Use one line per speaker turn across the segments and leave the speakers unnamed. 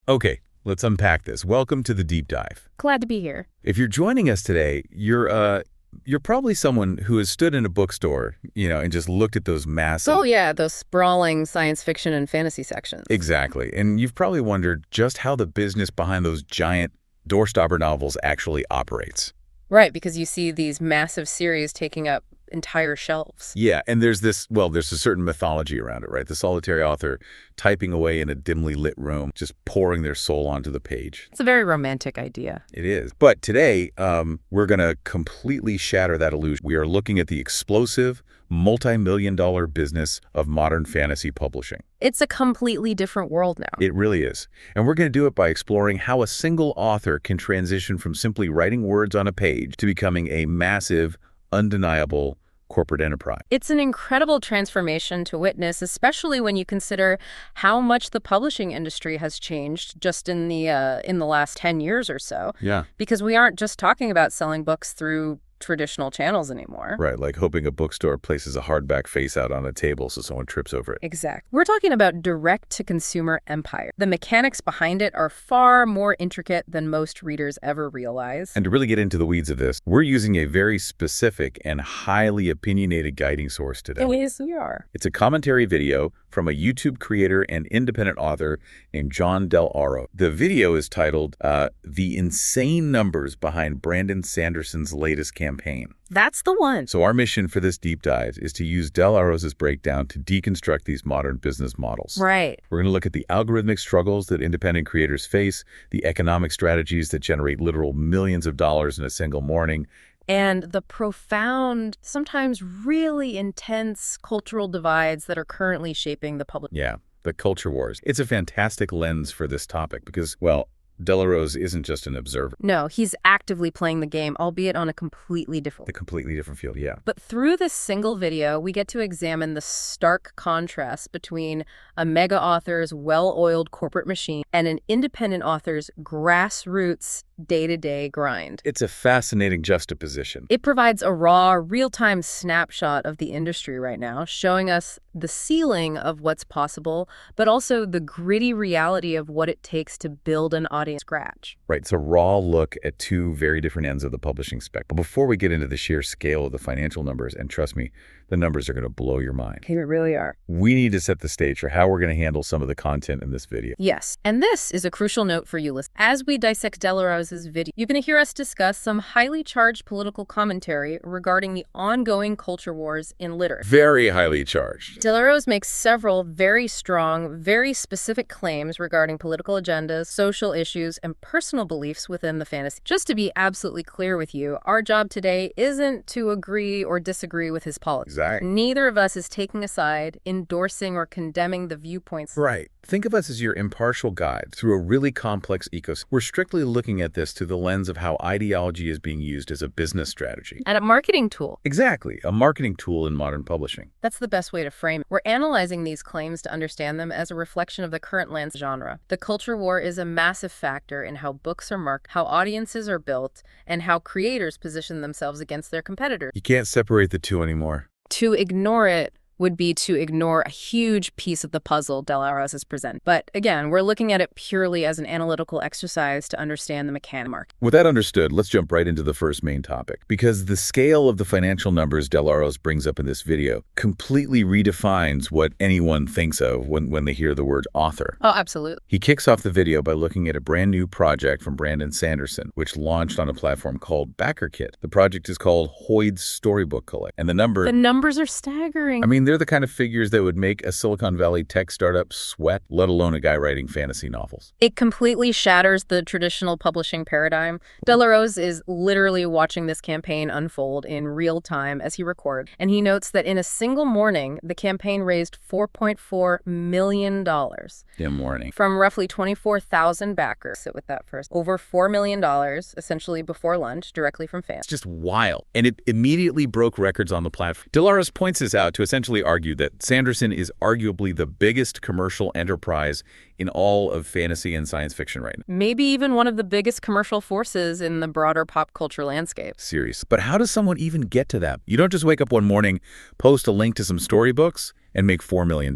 Okay, let's unpack this. Welcome to the deep dive.
Glad to be here.
If you're joining us today, you're probably someone who has stood in a bookstore, and just looked at those massive...
Oh yeah, those sprawling science fiction and fantasy sections.
Exactly. And you've probably wondered just how the business behind those giant doorstopper novels actually operates.
Right, because you see these massive series taking up entire shelves.
Yeah, and there's a certain mythology around it, right? The solitary author typing away in a dimly lit room, just pouring their soul onto the page.
It's a very romantic idea.
It is. But today, we're going to completely shatter that illusion. We are looking at the explosive, multi-million-dollar business of modern fantasy publishing.
It's a completely different world now.
It really is. And we're going to do it by exploring how a single author can transition from simply writing words on a page to becoming a massive, undeniable corporate enterprise.
It's an incredible transformation to witness, especially when you consider how much the publishing industry has changed just in the last 10 years or so.
Yeah.
Because we aren't just talking about selling books through traditional channels anymore.
Right, like hoping a bookstore places a hardback face out on a table so someone trips over it.
Exactly. We're talking about direct-to-consumer empire. The mechanics behind it are far more intricate than most readers ever realize.
And to really get into the weeds of this, we're using a very specific and highly opinionated guiding source today.
Yes, we are.
It's a commentary video from a YouTube creator and independent author named John Del Aro. The video is titled, The Insane Numbers Behind Brandon Sanderson's Latest Campaign.
That's the one.
So our mission for this deep dive is to use Del Aro's breakdown to deconstruct these modern business models.
Right.
We're going to look at the algorithmic struggles that independent creators face, the economic strategies that generate literal millions of dollars in a single morning,
and the profound, sometimes really intense cultural divides that are currently shaping the public.
Yeah, the culture wars. It's a fantastic lens for this topic because, well, Del Aro isn't just an observer.
No, he's actively playing the game, albeit on a completely different
field, yeah.
But through this single video, we get to examine the stark contrast between a mega author's well-oiled corporate machine and an independent author's grassroots day-to-day grind.
It's a fascinating juxtaposition.
It provides a raw, real-time snapshot of the industry right now, showing us the ceiling of what's possible, but also the gritty reality of what it takes to build an audience from scratch.
Right, it's a raw look at two very different ends of the publishing spectrum. But before we get into the sheer scale of the financial numbers, and trust me, the numbers are going to blow your mind.
They really are.
We need to set the stage for how we're going to handle some of the content in this video.
Yes, and this is a crucial note for you listeners. As we dissect Del Aro's video, you're going to hear us discuss some highly charged political commentary regarding the ongoing culture wars in literature.
Very highly charged.
Del Aro makes several very strong, very specific claims regarding political agendas, social issues, and personal beliefs within the fantasy. Just to be absolutely clear with you, our job today isn't to agree or disagree with his politics.
Exactly.
Neither of us is taking a side, endorsing or condemning the viewpoints.
Right. Think of us as your impartial guide through a really complex ecosystem. We're strictly looking at this through the lens of how ideology is being used as a business strategy.
And a marketing tool.
Exactly. A marketing tool in modern publishing.
That's the best way to frame it. We're analyzing these claims to understand them as a reflection of the current lens genre. The culture war is a massive factor in how books are marketed, how audiences are built, and how creators position themselves against their competitors.
You can't separate the two anymore.
To ignore it would be to ignore a huge piece of the puzzle Del Aro has presented. But again, we're looking at it purely as an analytical exercise to understand the mechanic market.
With that understood, let's jump right into the first main topic, because the scale of the financial numbers Del Aro brings up in this video completely redefines what anyone thinks of when they hear the word author.
Oh, absolutely.
He kicks off the video by looking at a brand new project from Brandon Sanderson, which launched on a platform called BackerKit. The project is called Hoid's Storybook Collection. And the
numbers are staggering.
I mean, they're the kind of figures that would make a Silicon Valley tech startup sweat, let alone a guy writing fantasy novels.
It completely shatters the traditional publishing paradigm. Del Aro is literally watching this campaign unfold in real time as he records, and he notes that in a single morning, the campaign raised $4.4 million.
In morning.
From roughly 24,000 backers. Sit with that first. Over $4 million, essentially before lunch, directly from fans.
It's just wild. And it immediately broke records on the platform. Del Aro points this out to essentially argue that Sanderson is arguably the biggest commercial enterprise in all of fantasy and science fiction right now.
Maybe even one of the biggest commercial forces in the broader pop culture landscape.
Serious. But how does someone even get to that? You don't just wake up one morning, post a link to some storybooks, and make $4 million.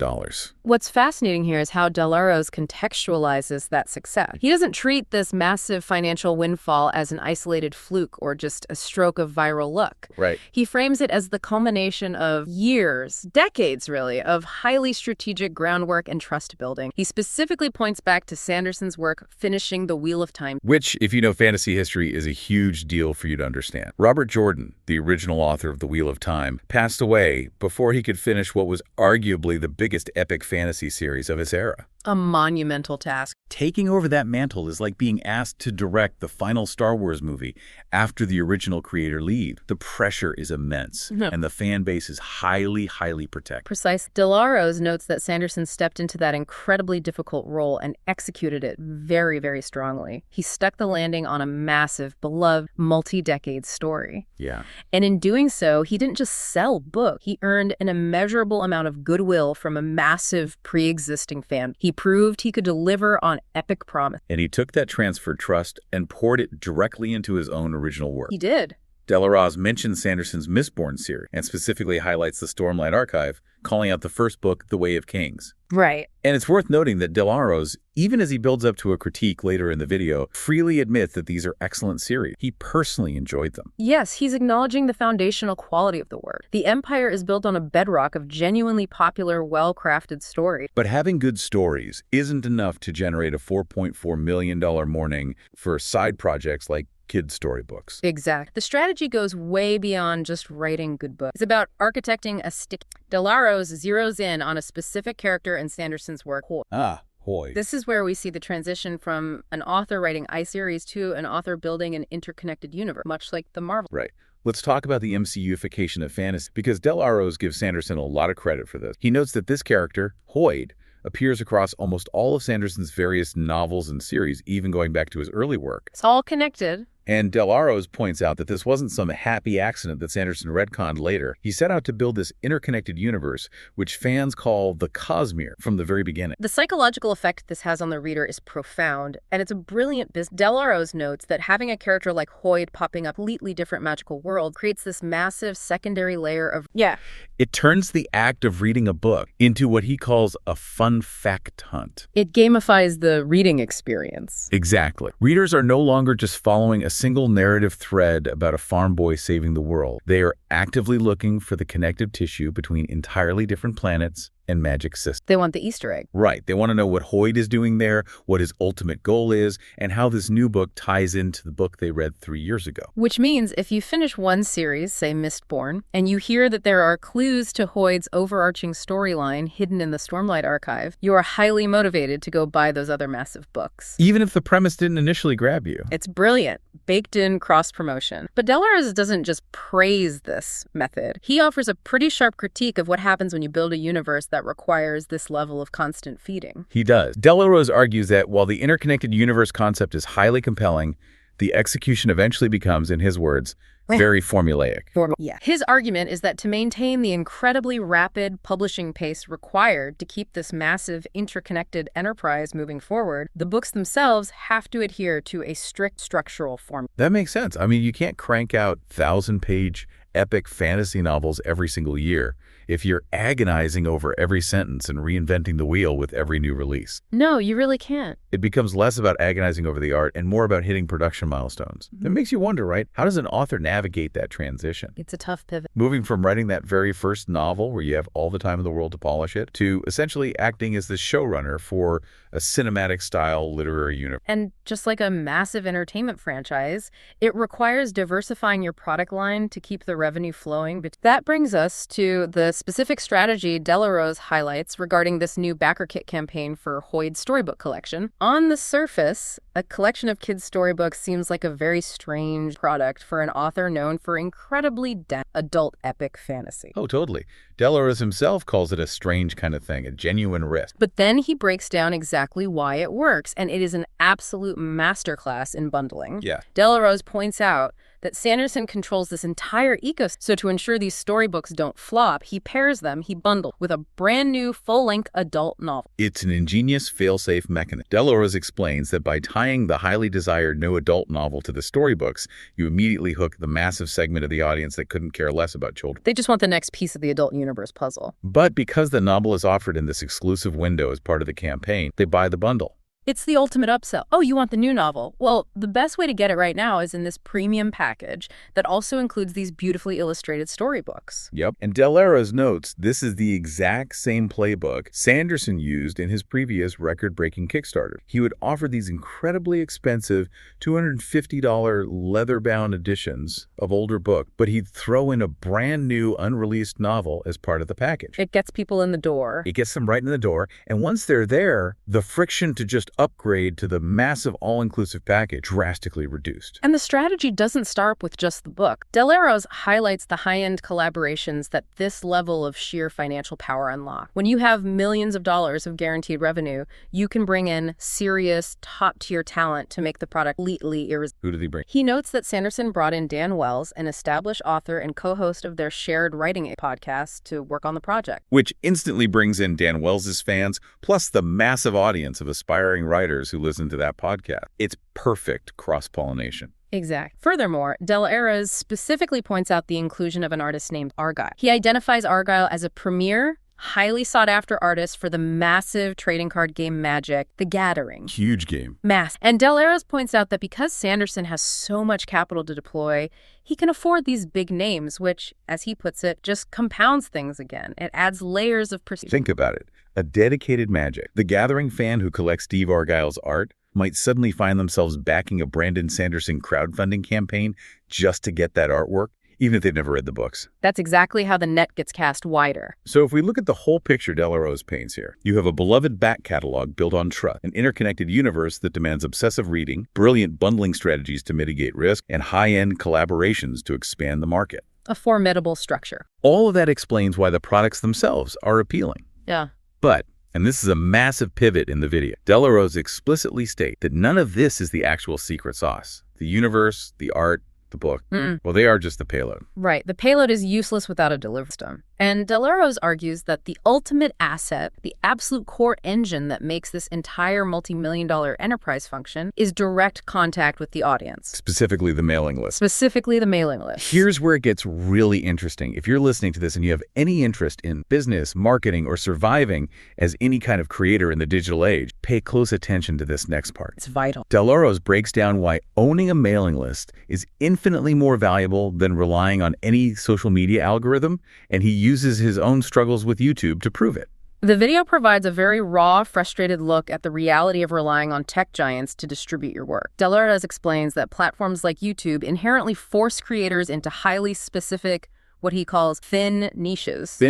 What's fascinating here is how Del Arroz contextualizes that success. He doesn't treat this massive financial windfall as an isolated fluke or just a stroke of viral luck.
Right.
He frames it as the culmination of years, decades really, of highly strategic groundwork and trust building. He specifically points back to Sanderson's work finishing The Wheel of Time,
which, if you know fantasy history, is a huge deal for you to understand. Robert Jordan, the original author of The Wheel of Time, passed away before he could finish what was arguably the biggest epic fantasy series of his era.
a monumental task.
Taking over that mantle is like being asked to direct the final Star Wars movie after the original creator leaves. The pressure is immense, and the fan base is highly, highly protected.
Precise. Del Arroz notes that Sanderson stepped into that incredibly difficult role and executed it very, very strongly. He stuck the landing on a massive, beloved, multi-decade story.
Yeah.
And in doing so, he didn't just sell books. He earned an immeasurable amount of goodwill from a massive pre-existing fan. He proved he could deliver on epic promise.
And he took that transferred trust and poured it directly into his own original work.
He did.
Del Arroz mentions Sanderson's Mistborn series and specifically highlights the Stormlight Archive, calling out the first book, The Way of Kings.
Right.
And it's worth noting that Del Arroz, even as he builds up to a critique later in the video, freely admits that these are excellent series. He personally enjoyed them.
Yes, he's acknowledging the foundational quality of the work. The Empire is built on a bedrock of genuinely popular, well-crafted stories.
But having good stories isn't enough to generate a $4.4 million morning for side projects like kids' storybooks.
Exact. The strategy goes way beyond just writing good books. It's about architecting a stick. Del Arroz zeroes in on a specific character in Sanderson's work, Hoid.
Hoid.
This is where we see the transition from an author writing series to an author building an interconnected universe, much like the Marvel.
Right. Let's talk about the MCU-ification of fantasy, because Del Arroz gives Sanderson a lot of credit for this. He notes that this character, Hoid, appears across almost all of Sanderson's various novels and series, even going back to his early work.
It's all connected.
And Del Arroz points out that this wasn't some happy accident that Sanderson retconned later. He set out to build this interconnected universe, which fans call the Cosmere, from the very beginning.
The psychological effect this has on the reader is profound, and it's a brilliant business. Del Arroz notes that having a character like Hoid popping up in a completely different magical world creates this massive secondary layer of...
It turns the act of reading a book into what he calls a fun fact hunt.
It gamifies the reading experience.
Exactly. Readers are no longer just following a single narrative thread about a farm boy saving the world. They are actively looking for the connective tissue between entirely different planets and magic systems.
They want the Easter egg.
Right. They want to know what Hoid is doing there, what his ultimate goal is, and how this new book ties into the book they read 3 years ago.
Which means if you finish one series, say Mistborn, and you hear that there are clues to Hoid's overarching storyline hidden in the Stormlight Archive, you are highly motivated to go buy those other massive books.
Even if the premise didn't initially grab you.
It's brilliant, baked-in cross-promotion. But Del Arroz doesn't just praise this method. He offers a pretty sharp critique of what happens when you build a universe that requires this level of constant feeding.
He does. Del Arroz argues that while the interconnected universe concept is highly compelling, the execution eventually becomes, in his words, very formulaic.
His argument is that to maintain the incredibly rapid publishing pace required to keep this massive interconnected enterprise moving forward, the books themselves have to adhere to a strict structural form.
That makes sense. I mean, you can't crank out 1,000-page epic fantasy novels every single year if you're agonizing over every sentence and reinventing the wheel with every new release.
No, you really can't.
It becomes less about agonizing over the art and more about hitting production milestones. That makes you wonder, right? How does an author navigate that transition?
It's a tough pivot.
Moving from writing that very first novel where you have all the time in the world to polish it to essentially acting as the showrunner for a cinematic-style literary universe.
And just like a massive entertainment franchise, it requires diversifying your product line to keep the revenue flowing. But that brings us to the specific strategy Del Arroz highlights regarding this new backer kit campaign for Hoid's storybook collection. On the surface, a collection of kids' storybooks seems like a very strange product for an author known for incredibly dense adult epic fantasy.
Oh, totally. Del Arroz himself calls it a strange kind of thing, a genuine risk.
But then he breaks down exactly why it works, and it is an absolute masterclass in bundling.
Yeah.
Del Arroz points out that Sanderson controls this entire ecosystem. So to ensure these storybooks don't flop, he pairs them, he bundles, with a brand new full-length adult novel.
It's an ingenious fail-safe mechanism. Del Arroz explains that by tying the highly desired no adult novel to the storybooks, you immediately hook the massive segment of the audience that couldn't care care less about children.
They just want the next piece of the adult universe puzzle.
But because the novel is offered in this exclusive window as part of the campaign, they buy the bundle.
It's the ultimate upsell. Oh, you want the new novel? Well, the best way to get it right now is in this premium package that also includes these beautifully illustrated storybooks.
Yep. And Del Arroz notes this is the exact same playbook Sanderson used in his previous record-breaking Kickstarter. He would offer these incredibly expensive $250 leather-bound editions of older book, but he'd throw in a brand new unreleased novel as part of the package.
It gets people in the door.
It gets them right in the door, and once they're there, the friction to just upgrade to the massive all-inclusive package drastically reduced.
And the strategy doesn't start with just the book. Del Arroz highlights the high-end collaborations that this level of sheer financial power unlock. When you have millions of dollars of guaranteed revenue, you can bring in serious, top-tier talent to make the product completely irresistible.
Who did he bring?
He notes that Sanderson brought in Dan Wells, an established author and co-host of their shared writing podcast, to work on the project.
Which instantly brings in Dan Wells' fans, plus the massive audience of aspiring writers who listen to that podcast. It's perfect cross-pollination.
Exact. Furthermore, Del Arroz specifically points out the inclusion of an artist named Argyle. He identifies Argyle as a premier, highly sought-after artist for the massive trading card game Magic: The Gathering.
Huge game.
And Del Arroz points out that because Sanderson has so much capital to deploy, he can afford these big names, which, as he puts it, just compounds things again. It adds layers of prestige.
Think about it. A dedicated Magic: The Gathering fan who collects Steve Argyle's art might suddenly find themselves backing a Brandon Sanderson crowdfunding campaign just to get that artwork, even if they've never read the books.
That's exactly how the net gets cast wider.
So if we look at the whole picture Del Arroz paints here, you have a beloved back catalog built on trust, an interconnected universe that demands obsessive reading, brilliant bundling strategies to mitigate risk, and high-end collaborations to expand the market.
A formidable structure.
All of that explains why the products themselves are appealing.
Yeah.
But, and this is a massive pivot in the video, Del Arroz explicitly state that none of this is the actual secret sauce. The universe, the art, the book, well, they are just the payload.
Right. The payload is useless without a delivery system. And Del Arroz argues that the ultimate asset, the absolute core engine that makes this entire multi-million-dollar enterprise function, is direct contact with the audience.
Specifically the mailing list.
Specifically the mailing list.
Here's where it gets really interesting. If you're listening to this and you have any interest in business, marketing, or surviving as any kind of creator in the digital age, pay close attention to this next part.
It's vital.
Del Arroz breaks down why owning a mailing list is infinitely more valuable than relying on any social media algorithm, and he uses his own struggles with YouTube to prove it.
The video provides a very raw, frustrated look at the reality of relying on tech giants to distribute your work. Del Arroz explains that platforms like YouTube inherently force creators into highly specific, what he calls thin niches.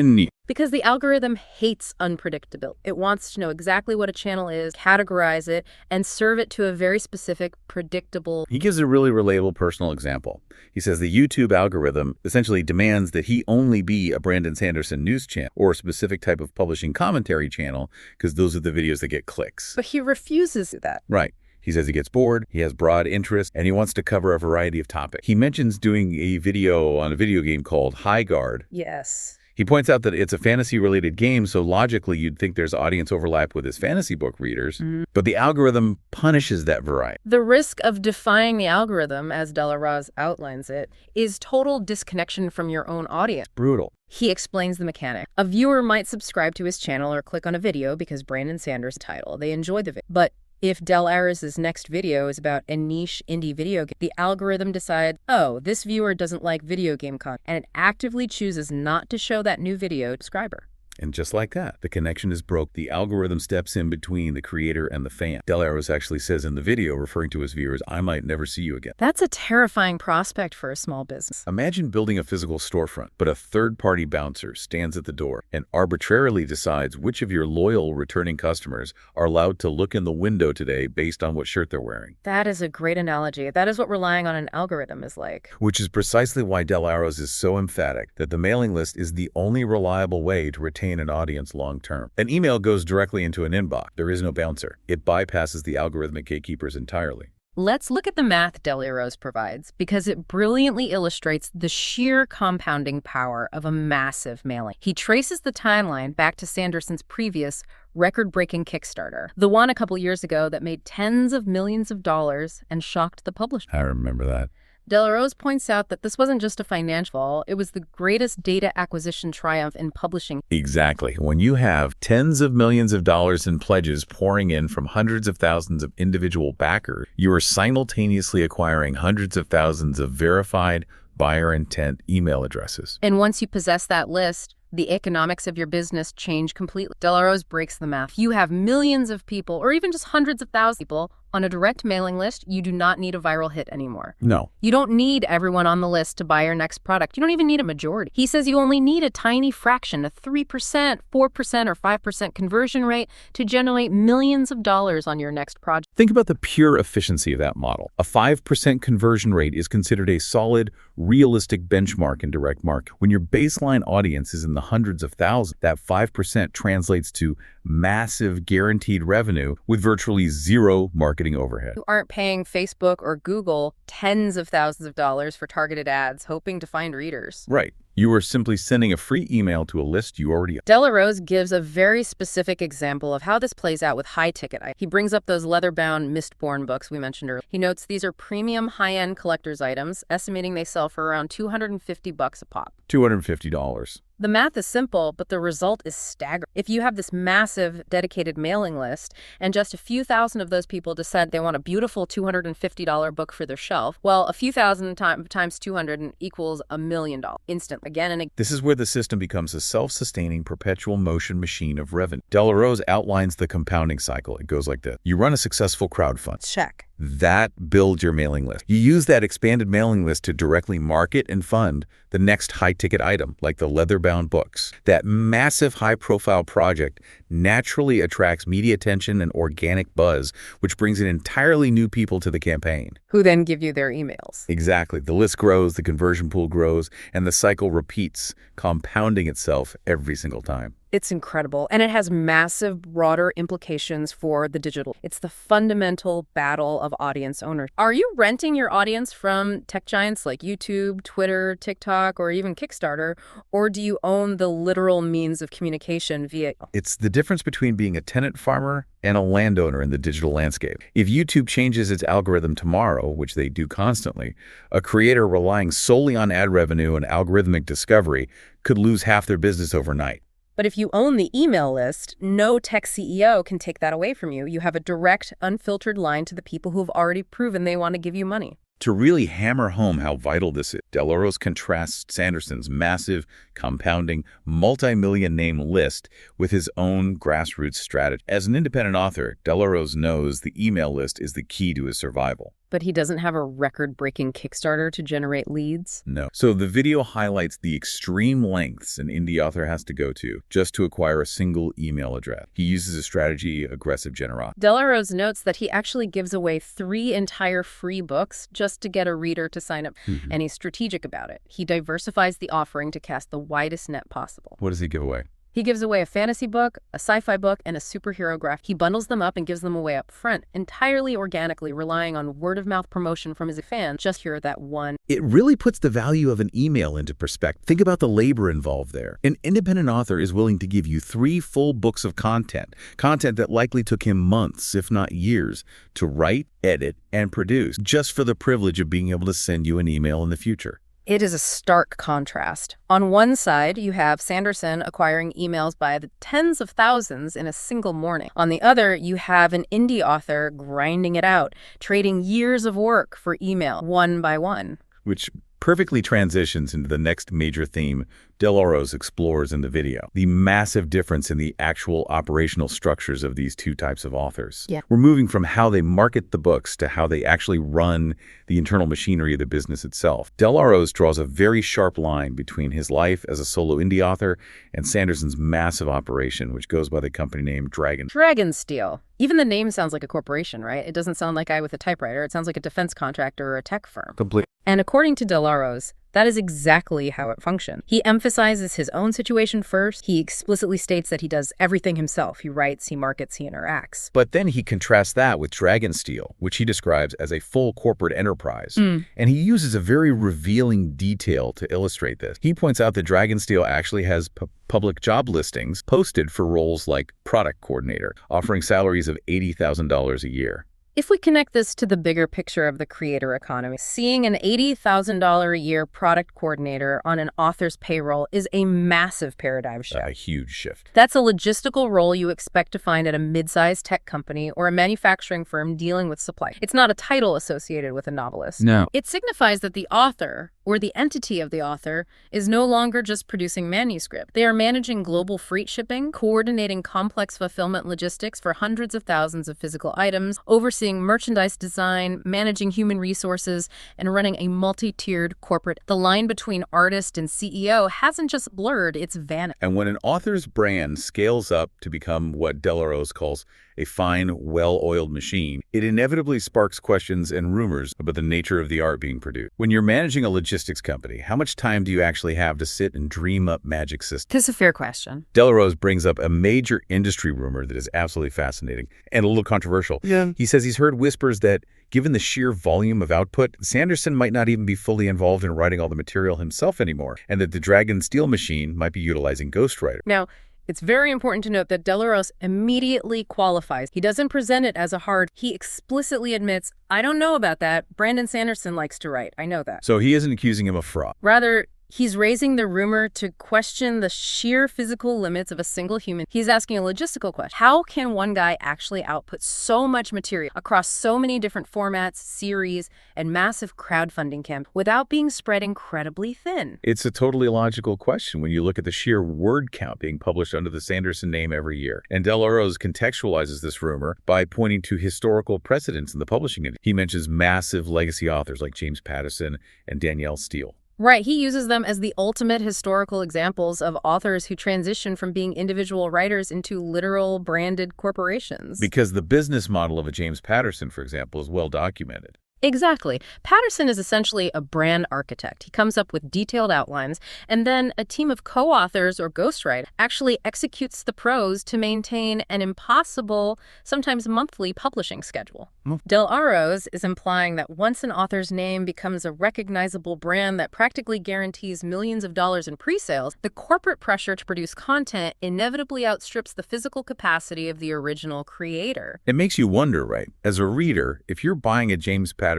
Because the algorithm hates unpredictability. It wants to know exactly what a channel is, categorize it, and serve it to a very specific, predictable...
He gives a really relatable personal example. He says the YouTube algorithm essentially demands that he only be a Brandon Sanderson news channel or a specific type of publishing commentary channel because those are the videos that get clicks.
But he refuses that.
Right. He says he gets bored, he has broad interest, and he wants to cover a variety of topics. He mentions doing a video on a video game called High Guard.
Yes.
He points out that it's a fantasy-related game, so logically you'd think there's audience overlap with his fantasy book readers, but the algorithm punishes that variety.
The risk of defying the algorithm, as Del Arroz outlines it, is total disconnection from your own audience.
Brutal.
He explains the mechanic. A viewer might subscribe to his channel or click on a video because Brandon Sanders' title. They enjoy the video. But if Del Arroz's next video is about a niche indie video game, the algorithm decides, oh, this viewer doesn't like video game content, and it actively chooses not to show that new video to subscriber.
And just like that, the connection is broke. The algorithm steps in between the creator and the fan. Del Arroz actually says in the video, referring to his viewers, I might never see you again.
That's a terrifying prospect for a small business.
Imagine building a physical storefront, but a third-party bouncer stands at the door and arbitrarily decides which of your loyal returning customers are allowed to look in the window today based on what shirt they're wearing.
That is a great analogy. That is what relying on an algorithm is like.
Which is precisely why Del Arroz is so emphatic that the mailing list is the only reliable way to retain an audience long-term. An email goes directly into an inbox. There is no bouncer. It bypasses the algorithmic gatekeepers entirely.
Let's look at the math Del Arroz provides, because it brilliantly illustrates the sheer compounding power of a massive mailing. He traces the timeline back to Sanderson's previous record-breaking Kickstarter, the one a couple years ago that made tens of millions of dollars and shocked the publisher.
I remember that.
Delarose points out that this wasn't just a financial fall, it was the greatest data acquisition triumph in publishing.
Exactly. When you have tens of millions of dollars in pledges pouring in from hundreds of thousands of individual backers, you are simultaneously acquiring hundreds of thousands of verified buyer intent email addresses.
And once you possess that list, the economics of your business change completely. Delarose breaks the math. You have millions of people, or even just hundreds of thousands of people, on a direct mailing list. You do not need a viral hit anymore.
No.
You don't need everyone on the list to buy your next product. You don't even need a majority. He says you only need a tiny fraction, a 3%, 4%, or 5% conversion rate to generate millions of dollars on your next project.
Think about the pure efficiency of that model. A 5% conversion rate is considered a solid, realistic benchmark in direct marketing. When your baseline audience is in the hundreds of thousands, that 5% translates to massive guaranteed revenue with virtually zero marketing overhead.
You aren't paying Facebook or Google tens of thousands of dollars for targeted ads, hoping to find readers.
Right. You are simply sending a free email to a list you already have.
Delarose gives a very specific example of how this plays out with high-ticket items. He brings up those leather-bound Mistborn books we mentioned earlier. He notes these are premium high-end collector's items, estimating they sell for around $250 a pop.
$250.
The math is simple, but the result is staggering. If you have this massive dedicated mailing list and just a few thousand of those people decide they want a beautiful $250 book for their shelf, well, a few thousand times 200 equals $1 million instantly. Again and again.
This is where the system becomes a self-sustaining perpetual motion machine of revenue. Delarose outlines the compounding cycle. It goes like this. You run a successful crowdfund.
Check.
That builds your mailing list. You use that expanded mailing list to directly market and fund the next high-ticket item, like the leather-bound books. That massive high-profile project naturally attracts media attention and organic buzz, which brings in entirely new people to the campaign.
Who then give you their emails.
Exactly. The list grows, the conversion pool grows, and the cycle repeats, compounding itself every single time.
It's incredible, and it has massive, broader implications for the digital. It's the fundamental battle of audience owners. Are you renting your audience from tech giants like YouTube, Twitter, TikTok, or even Kickstarter, or do you own the literal means of communication via...
It's the difference between being a tenant farmer and a landowner in the digital landscape. If YouTube changes its algorithm tomorrow, which they do constantly, a creator relying solely on ad revenue and algorithmic discovery could lose half their business overnight.
But if you own the email list, no tech CEO can take that away from you. You have a direct, unfiltered line to the people who've already proven they want to give you money.
To really hammer home how vital this is, Delarose contrasts Sanderson's massive, compounding, multi-million name list with his own grassroots strategy. As an independent author, Delarose knows the email list is the key to his survival.
But he doesn't have a record-breaking Kickstarter to generate leads?
No. So the video highlights the extreme lengths an indie author has to go to just to acquire a single email address. He uses a strategy, aggressive generosity.
Delarose notes that he actually gives away 3 entire free books just to get a reader to sign up, and he's strategic about it. He diversifies the offering to cast the widest net possible.
What does he give away?
He gives away a fantasy book, a sci-fi book, and a superhero graphic. He bundles them up and gives them away up front, entirely organically, relying on word-of-mouth promotion from his fans. Just hear that one.
It really puts the value of an email into perspective. Think about the labor involved there. An independent author is willing to give you 3 full books of content that likely took him months, if not years, to write, edit, and produce, just for the privilege of being able to send you an email in the future.
It is a stark contrast. On one side, you have Sanderson acquiring emails by the tens of thousands in a single morning. On the other, you have an indie author grinding it out, trading years of work for email, one by one.
Which perfectly transitions into the next major theme Delarose explores in the video, the massive difference in the actual operational structures of these two types of authors.
Yeah.
We're moving from how they market the books to how they actually run the internal machinery of the business itself. Delarose draws a very sharp line between his life as a solo indie author and Sanderson's massive operation, which goes by the company name
Dragonsteel. Even the name sounds like a corporation, right? It doesn't sound like a guy with a typewriter. It sounds like a defense contractor or a tech firm.
Complete.
And according to Delarose, that is exactly how it functions. He emphasizes his own situation first. He explicitly states that he does everything himself. He writes, he markets, he interacts.
But then he contrasts that with Dragonsteel, which he describes as a full corporate enterprise. And he uses a very revealing detail to illustrate this. He points out that Dragonsteel actually has public job listings posted for roles like product coordinator, offering salaries of $80,000 a year.
If we connect this to the bigger picture of the creator economy, seeing an $80,000 a year product coordinator on an author's payroll is a massive paradigm shift.
A huge shift.
That's a logistical role you expect to find at a mid-sized tech company or a manufacturing firm dealing with supply. It's not a title associated with a novelist.
No.
It signifies that the author, or the entity of the author, is no longer just producing manuscript. They are managing global freight shipping, coordinating complex fulfillment logistics for hundreds of thousands of physical items, overseeing merchandise design, managing human resources, and running a multi-tiered corporate. The line between artist and CEO hasn't just blurred, it's vanished.
And when an author's brand scales up to become what Delarose calls a fine, well-oiled machine, it inevitably sparks questions and rumors about the nature of the art being produced. When you're managing a logistics company, how much time do you actually have to sit and dream up magic systems?
This is a fair question.
Delarose brings up a major industry rumor that is absolutely fascinating and a little controversial. Yeah. He says he's heard whispers that, given the sheer volume of output, Sanderson might not even be fully involved in writing all the material himself anymore, and that the Dragonsteel machine might be utilizing ghostwriters.
Now, it's very important to note that Delarose immediately qualifies. He doesn't present it as a hard. He explicitly admits, I don't know about that. Brandon Sanderson likes to write. I know that.
So he isn't accusing him of fraud.
Rather, he's raising the rumor to question the sheer physical limits of a single human. He's asking a logistical question. How can one guy actually output so much material across so many different formats, series, and massive crowdfunding campaigns without being spread incredibly thin?
It's a totally logical question when you look at the sheer word count being published under the Sanderson name every year. And Delarose contextualizes this rumor by pointing to historical precedents in the publishing industry. He mentions massive legacy authors like James Patterson and Danielle Steele.
Right, he uses them as the ultimate historical examples of authors who transition from being individual writers into literal branded corporations.
Because the business model of a James Patterson, for example, is well documented.
Exactly. Patterson is essentially a brand architect. He comes up with detailed outlines, and then a team of co-authors or ghostwriters actually executes the prose to maintain an impossible, sometimes monthly publishing schedule. Delarose is implying that once an author's name becomes a recognizable brand that practically guarantees millions of dollars in pre-sales, the corporate pressure to produce content inevitably outstrips the physical capacity of the original creator.
It makes you wonder, right? As a reader, if you're buying a James Patterson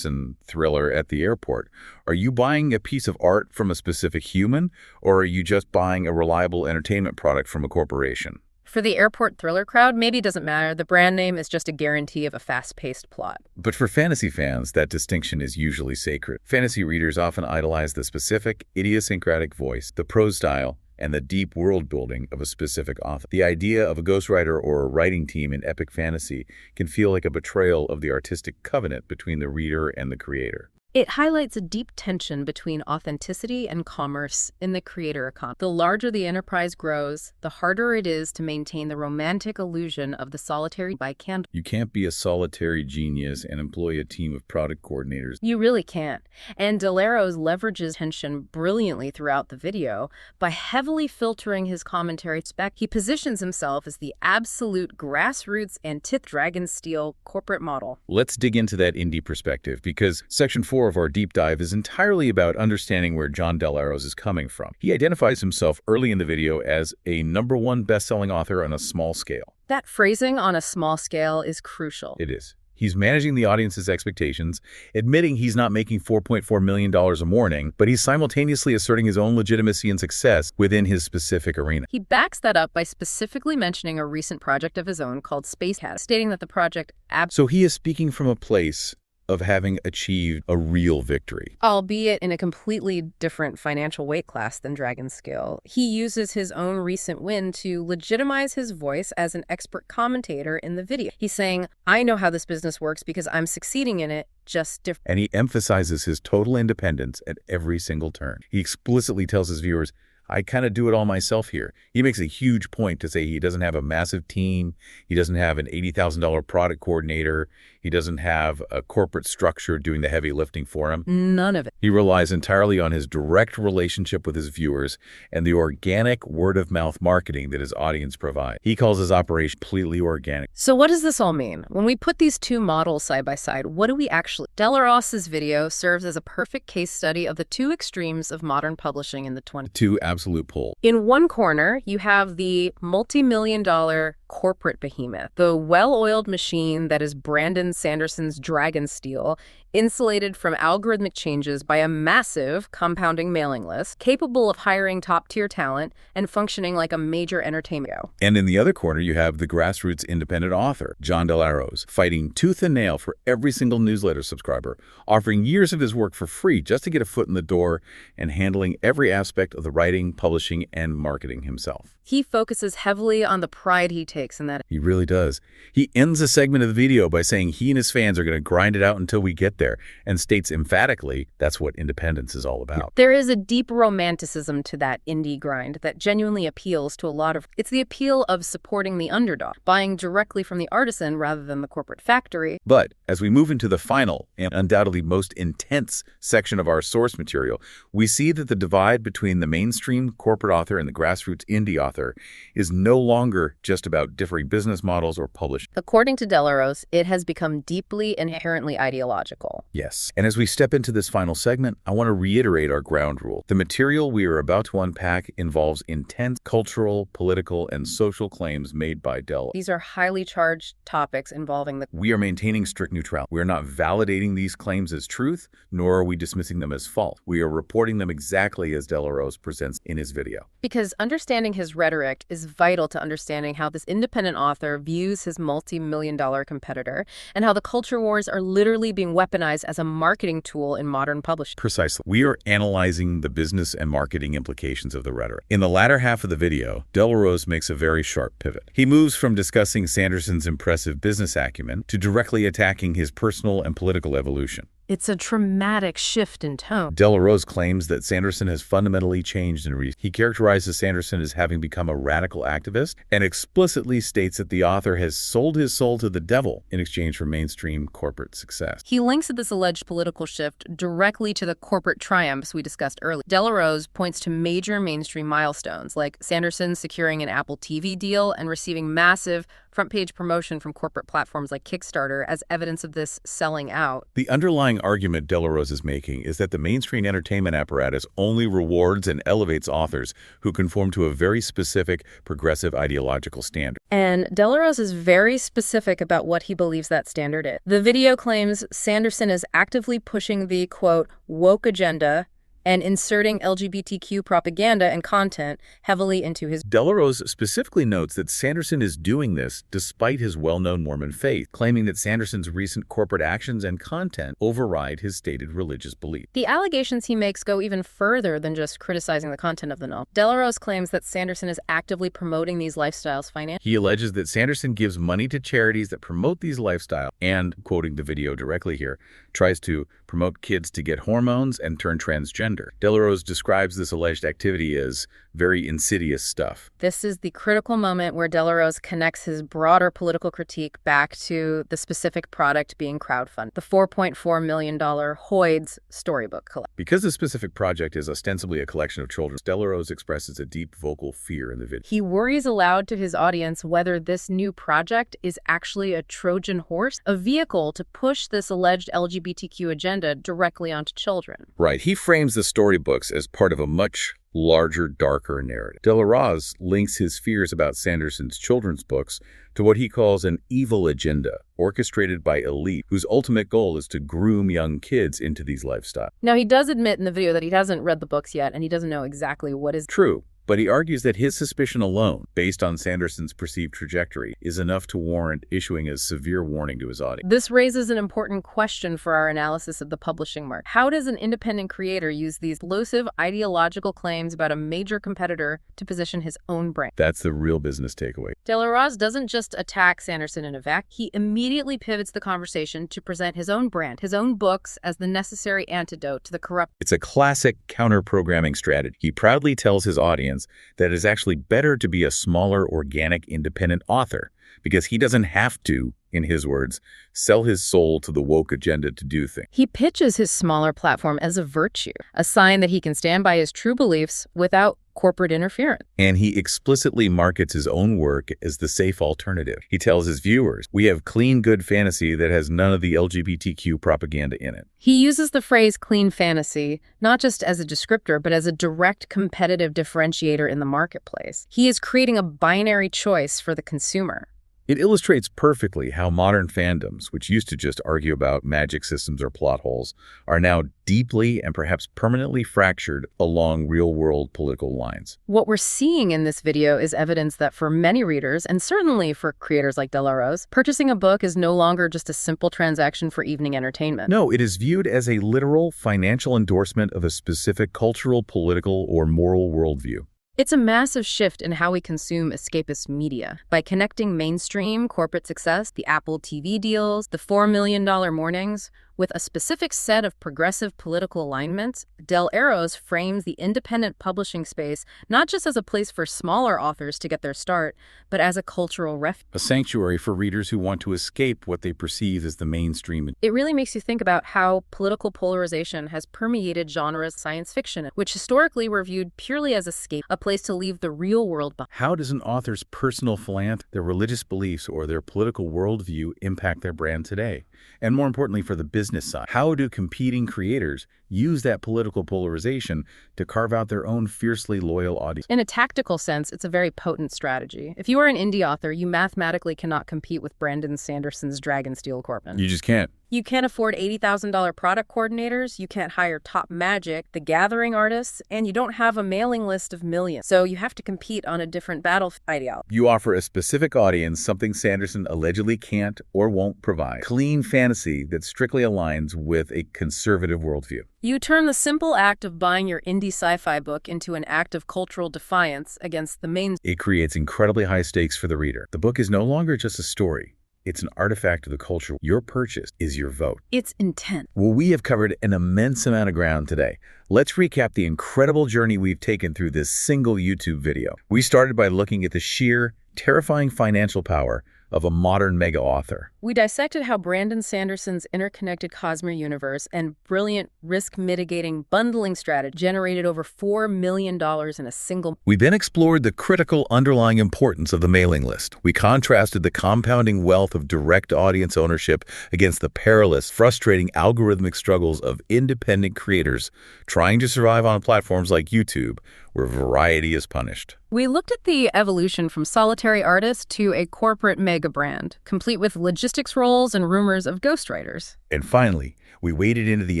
thriller at the airport, are you buying a piece of art from a specific human, or are you just buying a reliable entertainment product from a corporation?
For the airport thriller crowd, maybe it doesn't matter. The brand name is just a guarantee of a fast-paced plot.
But for fantasy fans, that distinction is usually sacred. Fantasy readers often idolize the specific, idiosyncratic voice, the prose style, and the deep world-building of a specific author. The idea of a ghostwriter or a writing team in epic fantasy can feel like a betrayal of the artistic covenant between the reader and the creator.
It highlights a deep tension between authenticity and commerce in the creator economy. The larger the enterprise grows, the harder it is to maintain the romantic illusion of the solitary by candle.
You can't be a solitary genius and employ a team of product coordinators.
You really can't. And Delarose leverages tension brilliantly throughout the video by heavily filtering his commentary spec. He positions himself as the absolute grassroots Dragonsteel corporate model.
Let's dig into that indie perspective, because Section 4 of our deep dive is entirely about understanding where John Delarose is coming from. He identifies himself early in the video as a #1 best-selling author on a small scale.
That phrasing, "on a small scale," is crucial.
It is. He's managing the audience's expectations, admitting he's not making $4.4 million a morning, but he's simultaneously asserting his own legitimacy and success within his specific arena.
He backs that up by specifically mentioning a recent project of his own called Space Cat, stating that the project
So he is speaking from a place of having achieved a real victory.
Albeit in a completely different financial weight class than Dragonsteel. He uses his own recent win to legitimize his voice as an expert commentator in the video. He's saying, I know how this business works because I'm succeeding in it, just different.
And he emphasizes his total independence at every single turn. He explicitly tells his viewers, I kind of do it all myself here. He makes a huge point to say he doesn't have a massive team. He doesn't have an $80,000 product coordinator. He doesn't have a corporate structure doing the heavy lifting for him.
None of it.
He relies entirely on his direct relationship with his viewers and the organic word-of-mouth marketing that his audience provides. He calls his operation completely organic.
So what does this all mean? When we put these two models side by side, what do we actually... Delarose's video serves as a perfect case study of the two extremes of modern publishing in the 20s.
Two absolute poles.
In one corner, you have the multi-million-dollar corporate behemoth, the well-oiled machine that is Brandon Sanderson's Dragonsteel, insulated from algorithmic changes by a massive compounding mailing list, capable of hiring top-tier talent and functioning like a major entertainment show.
And in the other corner, you have the grassroots independent author, John Del Arro's, fighting tooth and nail for every single newsletter subscriber, offering years of his work for free just to get a foot in the door and handling every aspect of the writing, publishing, and marketing himself.
He focuses heavily on the pride he takes in that.
He really does. He ends a segment of the video by saying he and his fans are going to grind it out until we get there, and states emphatically that's what independence is all about.
There is a deep romanticism to that indie grind that genuinely appeals to a lot of... It's the appeal of supporting the underdog, buying directly from the artisan rather than the corporate factory.
But as we move into the final and undoubtedly most intense section of our source material, we see that the divide between the mainstream corporate author and the grassroots indie author is no longer just about differing business models or publishing.
According to Del Arro's, it has become deeply inherently ideological.
Yes. And as we step into this final segment, I want to reiterate our ground rule. The material we are about to unpack involves intense cultural, political, and social claims made by Del.
These are highly charged topics involving the...
We are maintaining strict neutrality. We are not validating these claims as truth, nor are we dismissing them as false. We are reporting them exactly as Del Arro's presents in his video.
Because understanding his rhetoric is vital to understanding how this independent author views his multi-million-dollar competitor and how the culture wars are literally being weaponized as a marketing tool in modern publishing.
Precisely. We are analyzing the business and marketing implications of the rhetoric. In the latter half of the video, Del Arro's makes a very sharp pivot. He moves from discussing Sanderson's impressive business acumen to directly attacking his personal and political evolution.
It's a dramatic shift in tone.
Del Arro's claims that Sanderson has fundamentally changed in recent. He characterizes Sanderson as having become a radical activist and explicitly states that the author has sold his soul to the devil in exchange for mainstream corporate success.
He links this alleged political shift directly to the corporate triumphs we discussed earlier. Del Arro's points to major mainstream milestones, like Sanderson securing an Apple TV deal and receiving massive front-page promotion from corporate platforms like Kickstarter as evidence of this selling out.
The underlying argument Del Arro's is making is that the mainstream entertainment apparatus only rewards and elevates authors who conform to a very specific progressive ideological standard.
And Del Arro's is very specific about what he believes that standard is. The video claims Sanderson is actively pushing the, quote, woke agenda and inserting LGBTQ propaganda and content heavily into his...
Del Arro's specifically notes that Sanderson is doing this despite his well-known Mormon faith, claiming that Sanderson's recent corporate actions and content override his stated religious belief.
The allegations he makes go even further than just criticizing the content of the novel. Del Arro's claims that Sanderson is actively promoting these lifestyles financially.
He alleges that Sanderson gives money to charities that promote these lifestyles and, quoting the video directly here, tries to promote kids to get hormones and turn transgender. Del Arro's describes this alleged activity as very insidious stuff.
This is the critical moment where Del Arro's connects his broader political critique back to the specific product being crowdfunded, the $4.4 million Hoid's storybook collection.
Because the specific project is ostensibly a collection of children, Del Arro's expresses a deep vocal fear in the video.
He worries aloud to his audience whether this new project is actually a Trojan horse, a vehicle to push this alleged LGBTQ agenda directly onto children.
Right. He frames the storybooks as part of a much larger, darker narrative. Del Arro's links his fears about Sanderson's children's books to what he calls an evil agenda, orchestrated by elite, whose ultimate goal is to groom young kids into these lifestyles.
Now, he does admit in the video that he hasn't read the books yet, and he doesn't know exactly what is...
True. But he argues that his suspicion alone, based on Sanderson's perceived trajectory, is enough to warrant issuing a severe warning to his audience.
This raises an important question for our analysis of the publishing market. How does an independent creator use these explosive ideological claims about a major competitor to position his own brand?
That's the real business takeaway.
Del Arro's doesn't just attack Sanderson in a vacuum. He immediately pivots the conversation to present his own brand, his own books, as the necessary antidote to the corrupt...
It's a classic counter-programming strategy. He proudly tells his audience that it's actually better to be a smaller, organic, independent author because he doesn't have to, in his words, sell his soul to the woke agenda to do things.
He pitches his smaller platform as a virtue, a sign that he can stand by his true beliefs without corporate interference.
And he explicitly markets his own work as the safe alternative. He tells his viewers, we have clean, good fantasy that has none of the LGBTQ propaganda in it.
He uses the phrase clean fantasy not just as a descriptor, but as a direct competitive differentiator in the marketplace. He is creating a binary choice for the consumer.
It illustrates perfectly how modern fandoms, which used to just argue about magic systems or plot holes, are now deeply and perhaps permanently fractured along real-world political lines.
What we're seeing in this video is evidence that for many readers, and certainly for creators like Del Aro's, purchasing a book is no longer just a simple transaction for evening entertainment.
No, it is viewed as a literal financial endorsement of a specific cultural, political, or moral worldview.
It's a massive shift in how we consume escapist media. By connecting mainstream corporate success, the Apple TV deals, the $4 million mornings, with a specific set of progressive political alignments, Del Aro's frames the independent publishing space not just as a place for smaller authors to get their start, but as a cultural refuge.
A sanctuary for readers who want to escape what they perceive as the mainstream.
It really makes you think about how political polarization has permeated genres science fiction, which historically were viewed purely as escape, a place to leave the real world behind.
How does an author's personal philanthropy, their religious beliefs, or their political worldview impact their brand today? And more importantly, for the business side, how do competing creators use that political polarization to carve out their own fiercely loyal audience?
In a tactical sense, it's a very potent strategy. If you are an indie author, you mathematically cannot compete with Brandon Sanderson's Dragonsteel Corpman.
You just can't.
You can't afford $80,000 product coordinators, you can't hire top Magic, the Gathering artists, and you don't have a mailing list of millions. So you have to compete on a different battle ideology.
You offer a specific audience something Sanderson allegedly can't or won't provide. Clean fantasy that strictly aligns with a conservative worldview.
You turn the simple act of buying your indie sci-fi book into an act of cultural defiance against the mainstream.
It creates incredibly high stakes for the reader. The book is no longer just a story. It's an artifact of the culture. Your purchase is your vote.
It's intent.
Well, we have covered an immense amount of ground today. Let's recap the incredible journey we've taken through this single YouTube video. We started by looking at the sheer, terrifying financial power of a modern mega author.
We dissected how Brandon Sanderson's interconnected Cosmere universe and brilliant risk-mitigating bundling strategy generated over $4 million in a single.
We then explored the critical underlying importance of the mailing list. We contrasted the compounding wealth of direct audience ownership against the perilous, frustrating algorithmic struggles of independent creators trying to survive on platforms like YouTube, where variety is punished.
We looked at the evolution from solitary artist to a corporate mega brand, complete with logistics roles and rumors of ghostwriters.
And finally, we waded into the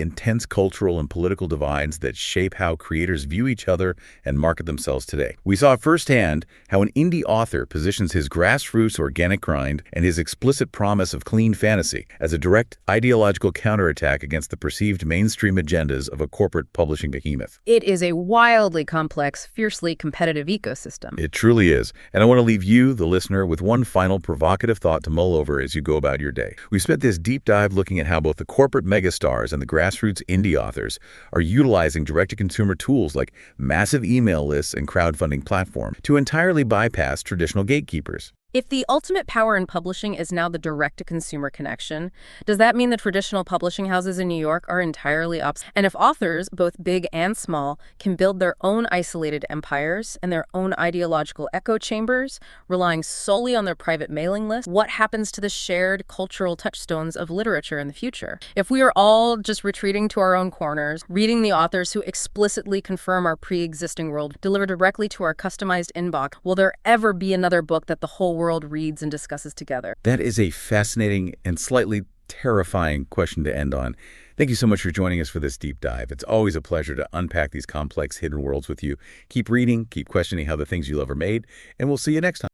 intense cultural and political divides that shape how creators view each other and market themselves today. We saw firsthand how an indie author positions his grassroots organic grind and his explicit promise of clean fantasy as a direct ideological counterattack against the perceived mainstream agendas of a corporate publishing behemoth.
It is a wildly complex, fiercely competitive ecosystem.
It truly is. And I want to leave you, the listener, with one final provocative thought to mull over as you go about your day. We spent this deep dive looking at how both the corporate megastars and the grassroots indie authors are utilizing direct-to-consumer tools like massive email lists and crowdfunding platforms to entirely bypass traditional gatekeepers.
If the ultimate power in publishing is now the direct-to-consumer connection, does that mean the traditional publishing houses in New York are entirely obsolete? And if authors, both big and small, can build their own isolated empires and their own ideological echo chambers, relying solely on their private mailing list, what happens to the shared cultural touchstones of literature in the future? If we are all just retreating to our own corners, reading the authors who explicitly confirm our pre-existing world delivered directly to our customized inbox, will there ever be another book that the whole world reads and discusses together?
That is a fascinating and slightly terrifying question to end on. Thank you so much for joining us for this deep dive. It's always a pleasure to unpack these complex hidden worlds with you. Keep reading, keep questioning how the things you love are made, and we'll see you next time.